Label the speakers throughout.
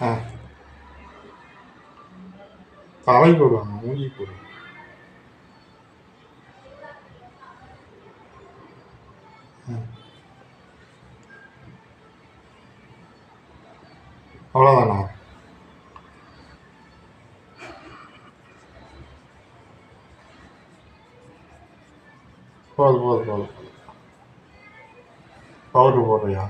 Speaker 1: ஆ தலை போடுவாங்க, மூஞ்சி போடுவாங்க. அவ்வளோதானா? போதும் போதும் போதும். பவுட்ரு போடுறியா?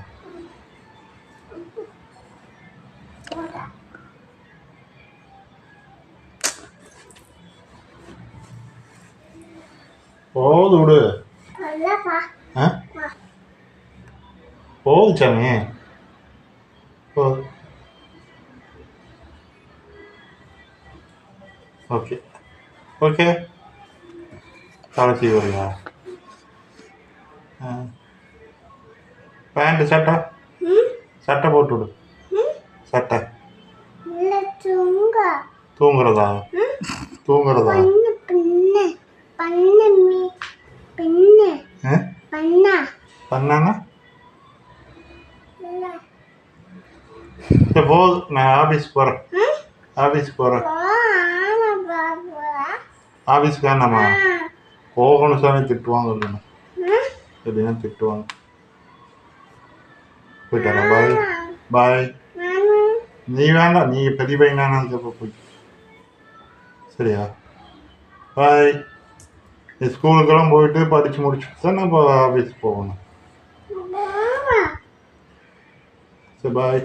Speaker 1: போது விடு. ஆ போது சாமி. போது. Okay okay. தலை சீவுறியா? பேண்ட்டு சட்டை சட்டை போட்டு விடு. சட்டை தூங்குறதா? தூங்குறதா? பண்ணானா? சரி போதும், நான் ஆஃபீஸ் போகிறேன். ஆஃபீஸ் போகிறேன். ஆஃபீஸ்க்கு வேணாமா? போகணும் சாமி, திட்டுவாங்க இல்லைன்னா. இல்லைன்னா திட்டுவாங்க. போயிட்டாரா? பாய் பாய். நீ வேண்டாம், நீ பெரிய பையனான போய். சரியா? பாய். நீ ஸ்கூலுக்கெல்லாம் போயிட்டு படித்து முடிச்சுட்டு தான் நம்ம ஆஃபீஸ் போகணும். சரி பாய்.